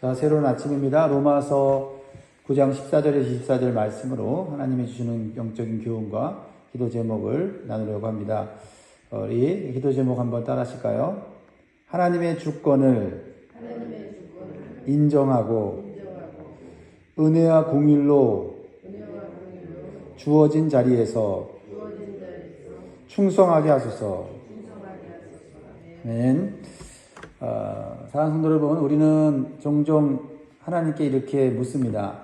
자, 새로운 아침입니다. 로마서 9장 14절에서 24절 말씀으로 하나님이 주시는 영적인 교훈과 기도 제목을 나누려고 합니다. 우리 기도 제목 한번 따라 하실까요? 하나님의 주권을 인정하고 은혜와 공율로 주어진 자리에서 충성하게 하소서. 아멘. 사랑하는 성도 여러분, 우리는 종종 하나님께 이렇게 묻습니다.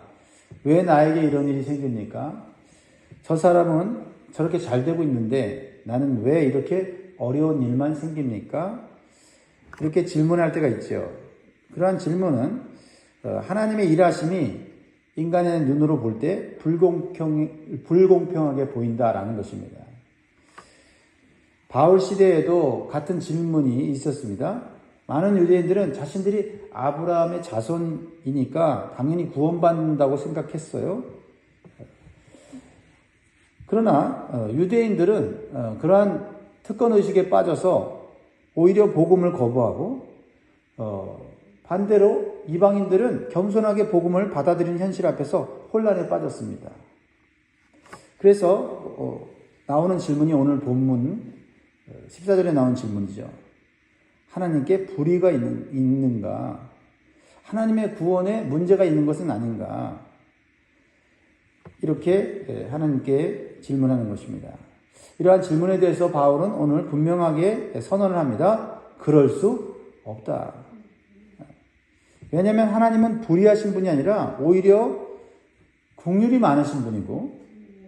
왜 나에게 이런 일이 생깁니까? 저 사람은 저렇게 잘 되고 있는데 나는 왜 이렇게 어려운 일만 생깁니까? 이렇게 질문할 때가 있죠. 그러한 질문은 하나님의 일하심이 인간의 눈으로 볼 때 불공평하게 보인다라는 것입니다. 바울 시대에도 같은 질문이 있었습니다. 많은 유대인들은 자신들이 아브라함의 자손이니까 당연히 구원받는다고 생각했어요. 그러나 유대인들은 그러한 특권의식에 빠져서 오히려 복음을 거부하고 반대로 이방인들은 겸손하게 복음을 받아들이는 현실 앞에서 혼란에 빠졌습니다. 그래서 나오는 질문이 오늘 본문 14절에 나온 질문이죠. 하나님께 불의가 있는가? 하나님의 구원에 문제가 있는 것은 아닌가? 이렇게 하나님께 질문하는 것입니다. 이러한 질문에 대해서 바울은 오늘 분명하게 선언을 합니다. 그럴 수 없다. 왜냐하면 하나님은 불의하신 분이 아니라 오히려 긍휼이 많으신 분이고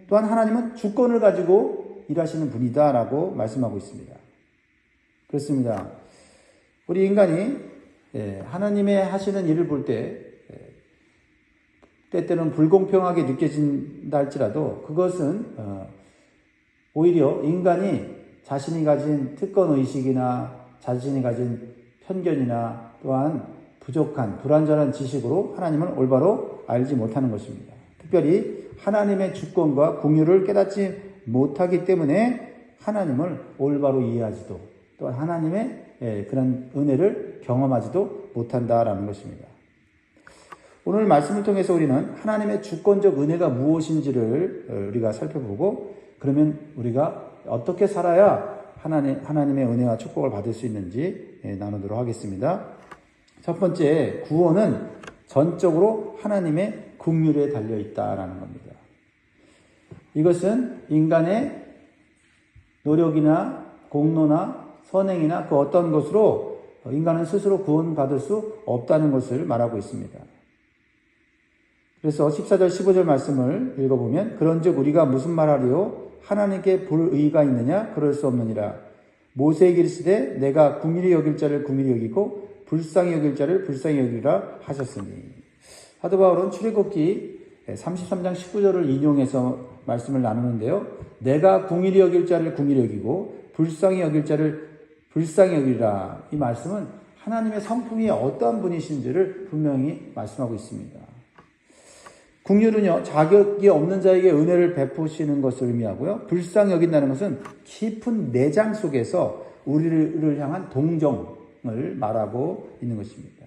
또한 하나님은 주권을 가지고 일하시는 분이다라고 말씀하고 있습니다. 그렇습니다. 우리 인간이 하나님의 하시는 일을 볼 때 때때는 불공평하게 느껴진다 할지라도 그것은 오히려 인간이 자신이 가진 특권의식이나 자신이 가진 편견이나 또한 부족한 불완전한 지식으로 하나님을 올바로 알지 못하는 것입니다. 특별히 하나님의 주권과 긍휼을 깨닫지 못하기 때문에 하나님을 올바로 이해하지도 또 하나님의 그런 은혜를 경험하지도 못한다라는 것입니다. 오늘 말씀을 통해서 우리는 하나님의 주권적 은혜가 무엇인지를 우리가 살펴보고 그러면 우리가 어떻게 살아야 하나님의 은혜와 축복을 받을 수 있는지 나누도록 하겠습니다. 첫 번째, 구원은 전적으로 하나님의 긍휼에 달려있다라는 겁니다. 이것은 인간의 노력이나 공로나 선행이나 그 어떤 것으로 인간은 스스로 구원받을 수 없다는 것을 말하고 있습니다. 그래서 14절 15절 말씀을 읽어보면 그런즉 우리가 무슨 말하리요? 하나님께 불의가 있느냐? 그럴 수 없느니라. 모세에게 이르시되 내가 긍휼히 여길 자를 긍휼히 여기고 불쌍히 여길 자를 불쌍히 여기라 하셨으니. 사도 바울은 출애굽기 33장 19절을 인용해서 말씀을 나누는데요. 내가 긍휼히 여길 자를 긍휼히 여기고 불쌍히 여길 자를 불쌍히 여기라. 이 말씀은 하나님의 성품이 어떠한 분이신지를 분명히 말씀하고 있습니다. 긍휼은요, 자격이 없는 자에게 은혜를 베푸시는 것을 의미하고요. 불쌍히 여긴다는 것은 깊은 내장 속에서 우리를 향한 동정을 말하고 있는 것입니다.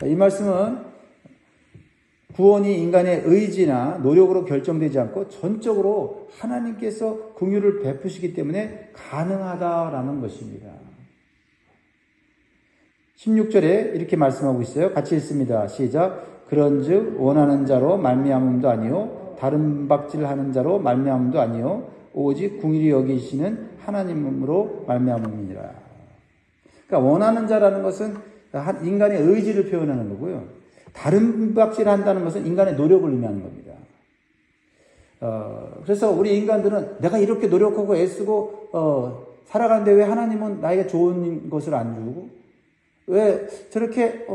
이 말씀은 구원이 인간의 의지나 노력으로 결정되지 않고 전적으로 하나님께서 긍휼을 베푸시기 때문에 가능하다라는 것입니다. 16절에 이렇게 말씀하고 있어요. 같이 읽습니다. 시작. 그런즉 원하는 자로 말미암음도 아니요 다른 박질하는 자로 말미암음도 아니요 오직 긍휼히 여기시는 하나님으로 말미암음이니라. 그러니까 원하는 자라는 것은 인간의 의지를 표현하는 거고요. 다른 박질한다는 것은 인간의 노력을 의미하는 겁니다. 그래서 우리 인간들은 내가 이렇게 노력하고 애쓰고 살아가는데 왜 하나님은 나에게 좋은 것을 안 주고 왜 저렇게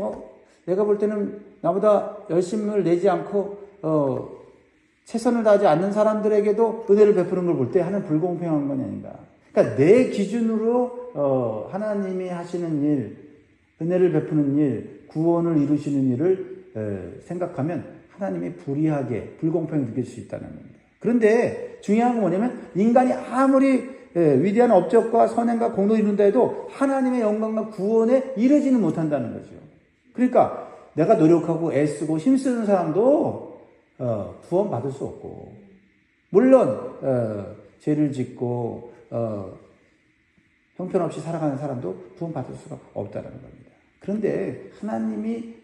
내가 볼 때는 나보다 열심을 내지 않고 최선을 다하지 않는 사람들에게도 은혜를 베푸는 걸 볼 때 하나님 불공평한 건 아닌가. 그러니까 내 기준으로 하나님이 하시는 일, 은혜를 베푸는 일, 구원을 이루시는 일을 생각하면 하나님이 불의하게, 불공평히 느낄 수 있다는 겁니다. 그런데 중요한 건 뭐냐면 인간이 아무리 위대한 업적과 선행과 공로를 이룬다 해도 하나님의 영광과 구원에 이르지는 못한다는 거죠. 그러니까 내가 노력하고 애쓰고 힘쓰는 사람도 구원받을 수 없고, 물론 죄를 짓고 형편없이 살아가는 사람도 구원받을 수가 없다는 겁니다. 그런데 하나님이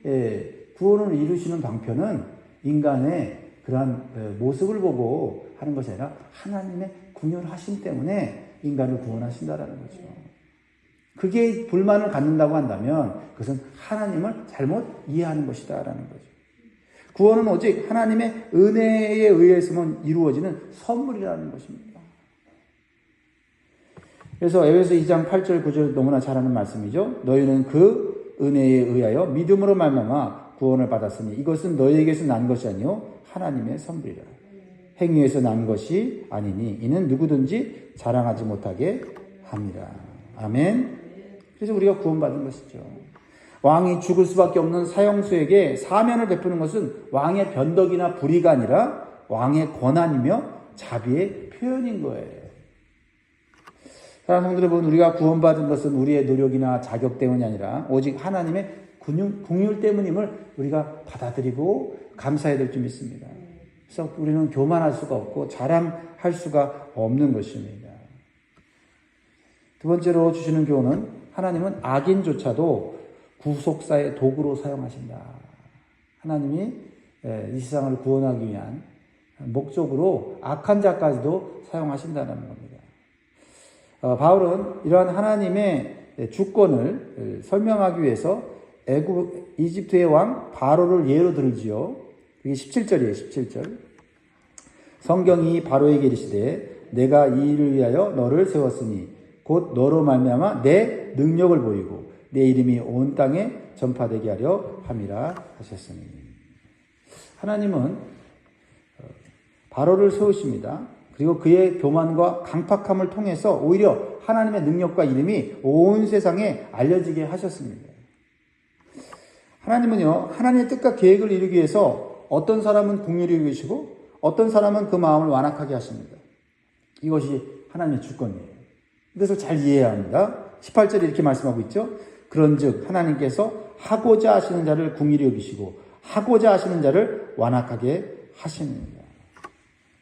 구원을 이루시는 방편은 인간의 그러한 모습을 보고 하는 것이 아니라 하나님의 궁휼하심 때문에 인간을 구원하신다라는 거죠. 그게 불만을 갖는다고 한다면 그것은 하나님을 잘못 이해하는 것이다라는 거죠. 구원은 오직 하나님의 은혜에 의해서만 이루어지는 선물이라는 것입니다. 그래서 에베소 2장 8절 9절 너무나 잘 아는 말씀이죠. 너희는 그 은혜에 의하여 믿음으로 말미암아 구원을 받았으니 이것은 너희에게서 난 것이 아니요 하나님의 선물이라. 행위에서 난 것이 아니니 이는 누구든지 자랑하지 못하게 합니다. 아멘. 그래서 우리가 구원받은 것이죠. 왕이 죽을 수밖에 없는 사형수에게 사면을 베푸는 것은 왕의 변덕이나 불의가 아니라 왕의 권한이며 자비의 표현인 거예요. 사랑하는 성도들, 우리가 구원받은 것은 우리의 노력이나 자격 때문이 아니라 오직 하나님의 긍휼 때문임을 우리가 받아들이고 감사해야 될 줄 믿습니다. 그래서 우리는 교만할 수가 없고 자랑할 수가 없는 것입니다. 두 번째로 주시는 교훈은 하나님은 악인조차도 구속사의 도구로 사용하신다. 하나님이 이 세상을 구원하기 위한 목적으로 악한 자까지도 사용하신다는 겁니다. 바울은 이러한 하나님의 주권을 설명하기 위해서 이집트의 왕 바로를 예로 들지요. 이게 17절이에요. 17절. 성경이 바로에게 이르시되 내가 이 일을 위하여 너를 세웠으니 곧 너로 말미암아 내 능력을 보이고 내 이름이 온 땅에 전파되게 하려 함이라 하셨으니. 하나님은 바로를 세우십니다. 그리고 그의 교만과 강팍함을 통해서 오히려 하나님의 능력과 이름이 온 세상에 알려지게 하셨습니다. 하나님은요, 하나님의 뜻과 계획을 이루기 위해서 어떤 사람은 긍휼히 여기시고 어떤 사람은 그 마음을 완악하게 하십니다. 이것이 하나님의 주권이에요. 이것을 잘 이해해야 합니다. 18절에 이렇게 말씀하고 있죠. 그런즉 하나님께서 하고자 하시는 자를 긍휼히 여기시고 하고자 하시는 자를 완악하게 하십니다.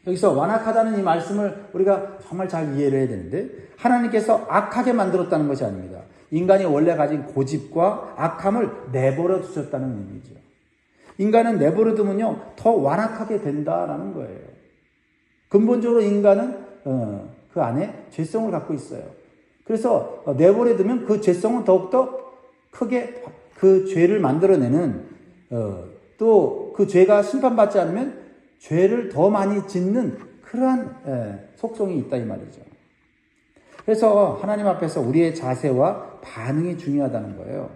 여기서 완악하다는 이 말씀을 우리가 정말 잘 이해를 해야 되는데, 하나님께서 악하게 만들었다는 것이 아닙니다. 인간이 원래 가진 고집과 악함을 내버려 두셨다는 의미죠. 인간은 내버려 두면요 더 완악하게 된다라는 거예요. 근본적으로 인간은 그 안에 죄성을 갖고 있어요. 그래서 내버려 두면 그 죄성은 더욱더 크게 그 죄를 만들어내는, 또 그 죄가 심판받지 않으면 죄를 더 많이 짓는 그러한 속성이 있다 이 말이죠. 그래서 하나님 앞에서 우리의 자세와 반응이 중요하다는 거예요.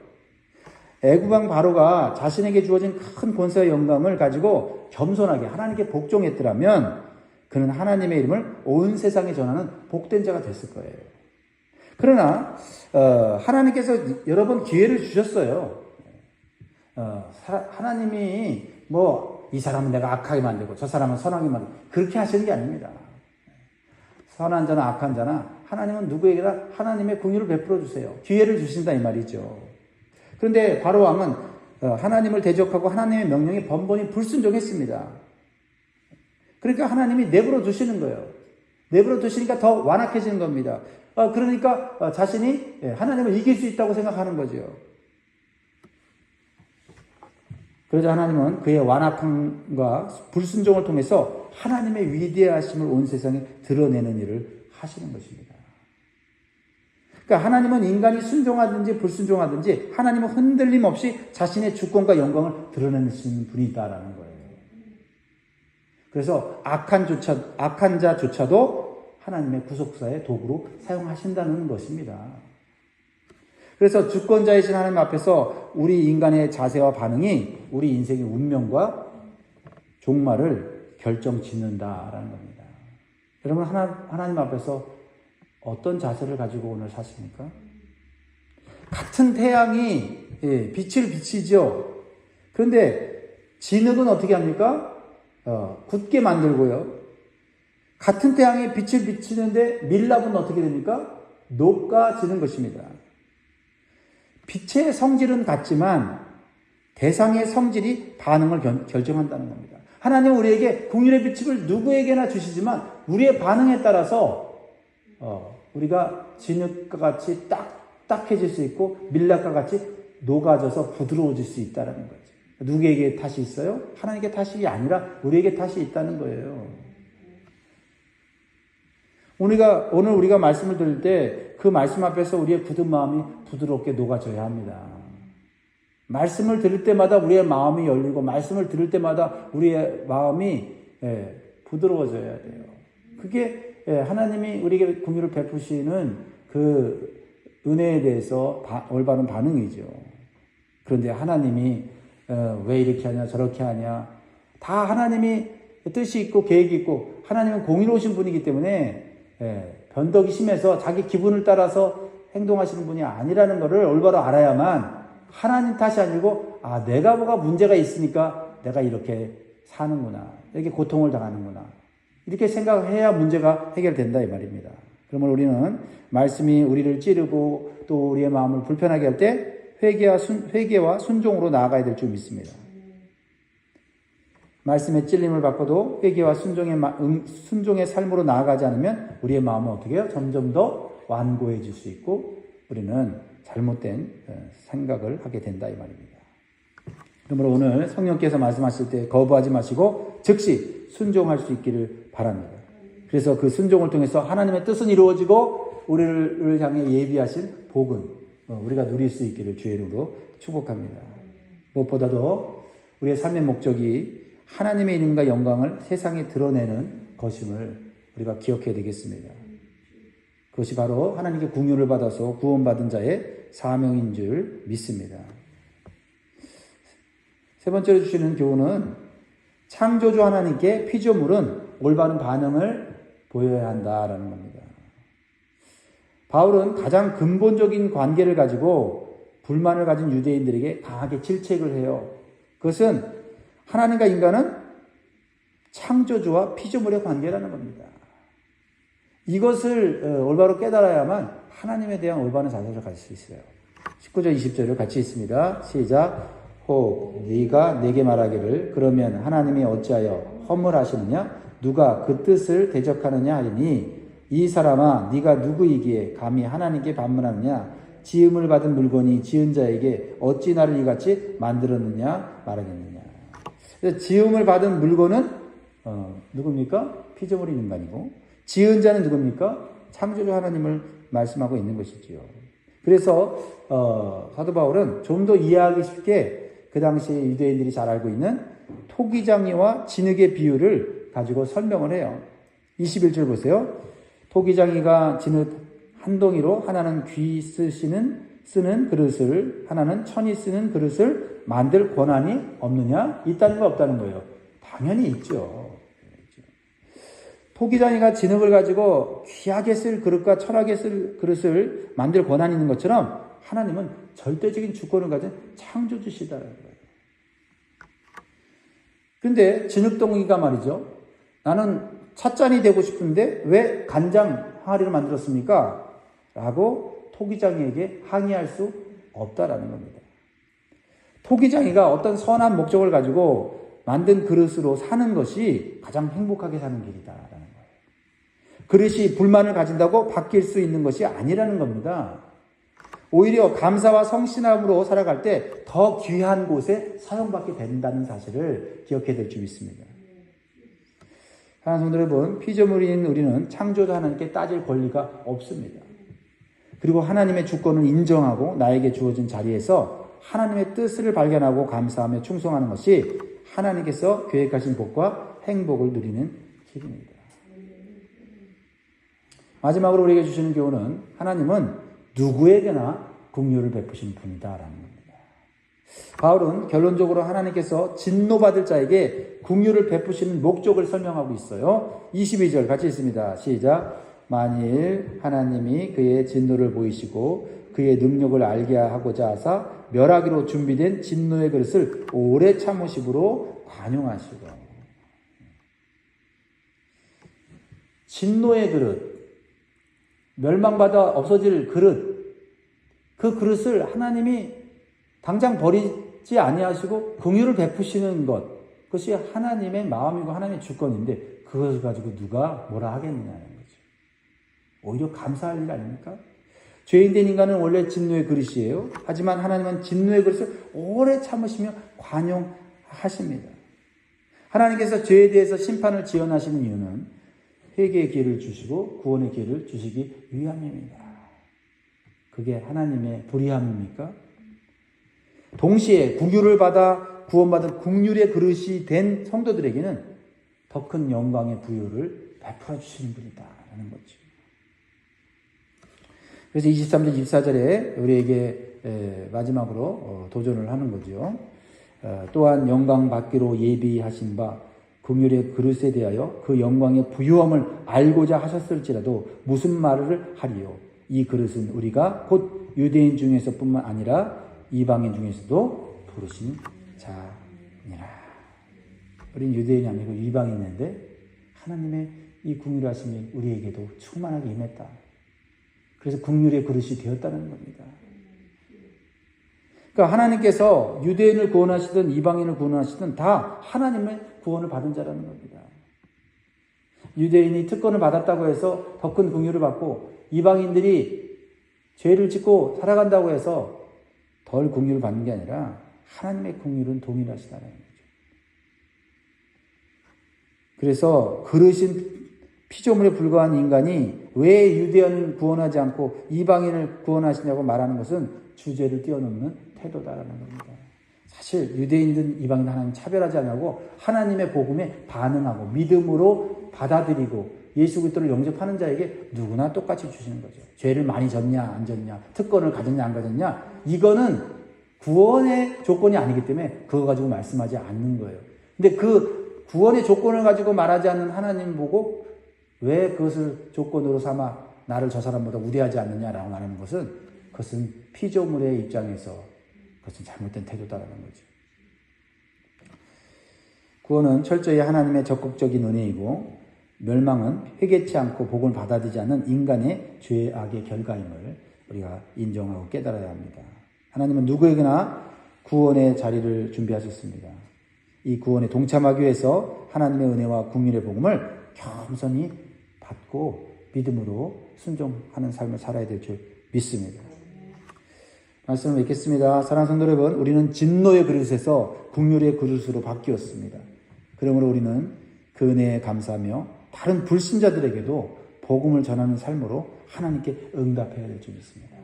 애굽왕 바로가 자신에게 주어진 큰 권세와 영광을 가지고 겸손하게 하나님께 복종했더라면 그는 하나님의 이름을 온 세상에 전하는 복된 자가 됐을 거예요. 그러나 하나님께서 여러 번 기회를 주셨어요. 하나님이 이 사람은 내가 악하게 만들고 저 사람은 선하게 만들고 그렇게 하시는 게 아닙니다. 선한 자나 악한 자나 하나님은 누구에게나 하나님의 긍휼을 베풀어 주세요. 기회를 주신다 이 말이죠. 그런데 바로 왕은 하나님을 대적하고 하나님의 명령에 번번이 불순종했습니다. 그러니까 하나님이 내버려 두시는 거예요. 내버려 두시니까 더 완악해지는 겁니다. 그러니까 자신이 하나님을 이길 수 있다고 생각하는 거죠. 그러자 하나님은 그의 완악함과 불순종을 통해서 하나님의 위대하심을 온 세상에 드러내는 일을 하시는 것입니다. 그러니까 하나님은 인간이 순종하든지 불순종하든지 하나님은 흔들림 없이 자신의 주권과 영광을 드러내시는 분이다라는 거예요. 그래서 악한 자조차도 하나님의 구속사의 도구로 사용하신다는 것입니다. 그래서 주권자이신 하나님 앞에서 우리 인간의 자세와 반응이 우리 인생의 운명과 종말을 결정짓는다라는 겁니다. 여러분, 하나님 앞에서 어떤 자세를 가지고 오늘 사십니까? 같은 태양이 빛을 비치죠. 그런데 진흙은 어떻게 합니까? 굳게 만들고요. 같은 태양이 빛을 비치는데 밀랍은 어떻게 됩니까? 녹아지는 것입니다. 빛의 성질은 같지만 대상의 성질이 반응을 결정한다는 겁니다. 하나님은 우리에게 긍휼의 빛을 누구에게나 주시지만 우리의 반응에 따라서 우리가 진흙과 같이 딱딱해질 수 있고 밀랍과 같이 녹아져서 부드러워질 수 있다는 거죠. 누구에게 탓이 있어요? 하나님께 탓이 아니라 우리에게 탓이 있다는 거예요. 오늘 우리가 말씀을 들을 때 그 말씀 앞에서 우리의 굳은 마음이 부드럽게 녹아져야 합니다. 말씀을 들을 때마다 우리의 마음이 열리고 말씀을 들을 때마다 우리의 마음이 부드러워져야 돼요. 그게 하나님이 우리에게 긍휼을 베푸시는 그 은혜에 대해서 올바른 반응이죠. 그런데 하나님이 왜 이렇게 하냐 저렇게 하냐 다 하나님이 뜻이 있고 계획이 있고 하나님은 공의로우신 분이기 때문에 변덕이 심해서 자기 기분을 따라서 행동하시는 분이 아니라는 것을 올바로 알아야만 하나님 탓이 아니고 내가 뭐가 문제가 있으니까 내가 이렇게 사는구나 이렇게 고통을 당하는구나 이렇게 생각해야 문제가 해결된다 이 말입니다. 그러면 우리는 말씀이 우리를 찌르고 또 우리의 마음을 불편하게 할 때 회개와 순종으로 나아가야 될 줄 믿습니다. 말씀의 찔림을 받고도 회개와 순종의 삶으로 나아가지 않으면 우리의 마음은 어떻게 해요? 점점 더 완고해질 수 있고 우리는 잘못된 생각을 하게 된다 이 말입니다. 그러므로 오늘 성령께서 말씀하실 때 거부하지 마시고 즉시 순종할 수 있기를 바랍니다. 그래서 그 순종을 통해서 하나님의 뜻은 이루어지고 우리를 향해 예비하신 복은 우리가 누릴 수 있기를 주의 이름으로 축복합니다. 무엇보다도 우리의 삶의 목적이 하나님의 이름과 영광을 세상에 드러내는 것임을 우리가 기억해야 되겠습니다. 그것이 바로 하나님께 긍휼을 받아서 구원받은 자의 사명인 줄 믿습니다. 세 번째로 주시는 교훈은 창조주 하나님께 피조물은 올바른 반응을 보여야 한다라는 겁니다. 바울은 가장 근본적인 관계를 가지고 불만을 가진 유대인들에게 강하게 질책을 해요. 그것은 하나님과 인간은 창조주와 피조물의 관계라는 겁니다. 이것을 올바로 깨달아야만 하나님에 대한 올바른 자세를 가질 수 있어요. 19절 20절을 같이 읽습니다. 시작. 혹 네가 내게 말하기를 그러면 하나님이 어찌하여 허물하시느냐 누가 그 뜻을 대적하느냐 하리니 이 사람아 네가 누구이기에 감히 하나님께 반문하느냐 지음을 받은 물건이 지은 자에게 어찌 나를 이같이 만들었느냐 말하겠느냐. 그래서 지음을 받은 물건은 누굽니까? 피조물인 인간이고 지은 자는 누굽니까? 창조주 하나님을 말씀하고 있는 것이지요. 그래서 사도 바울은 좀 더 이해하기 쉽게 그 당시에 유대인들이 잘 알고 있는 토기장이와 진흙의 비유를 가지고 설명을 해요. 21절 보세요. 토기장이가 진흙 한 덩이로 하나는 귀 쓰는 그릇을 하나는 천이 쓰는 그릇을 만들 권한이 없느냐? 있다는 거 없다는 거예요. 당연히 있죠. 토기장이가 진흙을 가지고 귀하게 쓸 그릇과 천하게 쓸 그릇을 만들 권한이 있는 것처럼 하나님은 절대적인 주권을 가진 창조주시다는 거예요. 그런데 진흙덩이가 말이죠. 나는 찻잔이 되고 싶은데 왜 간장 항아리를 만들었습니까? 라고 토기장이에게 항의할 수 없다라는 겁니다. 토기장이가 어떤 선한 목적을 가지고 만든 그릇으로 사는 것이 가장 행복하게 사는 길이다라는 거예요. 그릇이 불만을 가진다고 바뀔 수 있는 것이 아니라는 겁니다. 오히려 감사와 성신함으로 살아갈 때 더 귀한 곳에 사용받게 된다는 사실을 기억해야 될 줄 믿습니다. 사랑하는 성도 여러분, 피조물인 우리는 창조주 하나님께 따질 권리가 없습니다. 그리고 하나님의 주권을 인정하고 나에게 주어진 자리에서 하나님의 뜻을 발견하고 감사하며 충성하는 것이 하나님께서 계획하신 복과 행복을 누리는 길입니다. 마지막으로 우리에게 주시는 교훈은 하나님은 누구에게나 긍휼을 베푸신 분이다라는 겁니다. 바울은 결론적으로 하나님께서 진노받을 자에게 긍휼을 베푸시는 목적을 설명하고 있어요. 22절 같이 읽습니다. 시작. 만일 하나님이 그의 진노를 보이시고 그의 능력을 알게 하고자 하사 멸하기로 준비된 진노의 그릇을 오래 참으심으로 관용하시고. 진노의 그릇, 멸망받아 없어질 그릇, 그 그릇을 하나님이 당장 버리지 갚지 아니하시고 긍휼을 베푸시는 것, 그것이 하나님의 마음이고 하나님의 주권인데 그것을 가지고 누가 뭐라 하겠느냐는 거죠. 오히려 감사할 일 아닙니까? 죄인된 인간은 원래 진노의 그릇이에요. 하지만 하나님은 진노의 그릇을 오래 참으시며 관용하십니다. 하나님께서 죄에 대해서 심판을 지연하시는 이유는 회개의 기회를 주시고 구원의 기회를 주시기 위함입니다. 그게 하나님의 불의함입니까? 동시에 긍휼을 받아 구원받은 긍휼의 그릇이 된 성도들에게는 더 큰 영광의 부여를 베풀어 주시는 분이다라는 거죠. 그래서 23절, 24절에 우리에게 마지막으로 도전을 하는 거죠. 또한 영광 받기로 예비하신 바 긍휼의 그릇에 대하여 그 영광의 부유함을 알고자 하셨을지라도 무슨 말을 하리요. 이 그릇은 우리가 곧 유대인 중에서뿐만 아니라 이방인 중에서도 부르신 자니라. 우린 유대인이 아니고 이방인인데 하나님의 이 긍휼하심이 우리에게도 충만하게 임했다. 그래서 긍휼의 그릇이 되었다는 겁니다. 그러니까 하나님께서 유대인을 구원하시든 이방인을 구원하시든 다 하나님의 구원을 받은 자라는 겁니다. 유대인이 특권을 받았다고 해서 더 큰 긍휼을 받고 이방인들이 죄를 짓고 살아간다고 해서 덜 긍휼을 받는 게 아니라 하나님의 긍휼은 동일하시다는 거죠. 그래서 그릇인 피조물에 불과한 인간이 왜 유대인을 구원하지 않고 이방인을 구원하시냐고 말하는 것은 주제를 뛰어넘는 태도다라는 겁니다. 사실 유대인든 이방인 하나님 차별하지 않냐고 하나님의 복음에 반응하고 믿음으로 받아들이고 예수 그리스도를 영접하는 자에게 누구나 똑같이 주시는 거죠. 죄를 많이 졌냐 안 졌냐, 특권을 가졌냐 안 가졌냐, 이거는 구원의 조건이 아니기 때문에 그거 가지고 말씀하지 않는 거예요. 근데 그 구원의 조건을 가지고 말하지 않는 하나님 보고 왜 그것을 조건으로 삼아 나를 저 사람보다 우대하지 않느냐라고 말하는 것은, 그것은 피조물의 입장에서 그것은 잘못된 태도다라는 거죠. 구원은 철저히 하나님의 적극적인 은혜이고 멸망은 회개치 않고 복을 받아들이지 않는 인간의 죄악의 결과임을 우리가 인정하고 깨달아야 합니다. 하나님은 누구에게나 구원의 자리를 준비하셨습니다. 이 구원에 동참하기 위해서 하나님의 은혜와 긍휼의 복음을 겸손히 받고 믿음으로 순종하는 삶을 살아야 될 줄 믿습니다. 말씀을 맺겠습니다. 사랑하는 성도 여러분, 우리는 진노의 그릇에서 긍휼의 그릇으로 바뀌었습니다. 그러므로 우리는 그 은혜에 감사하며 다른 불신자들에게도 복음을 전하는 삶으로 하나님께 응답해야 될 줄 믿습니다.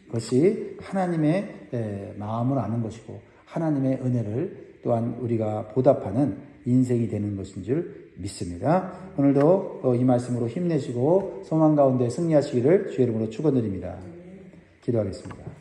그것이 하나님의 마음을 아는 것이고 하나님의 은혜를 또한 우리가 보답하는 인생이 되는 것인 줄 믿습니다. 오늘도 이 말씀으로 힘내시고 소망 가운데 승리하시기를 주의 이름으로 축원드립니다. 기도하겠습니다.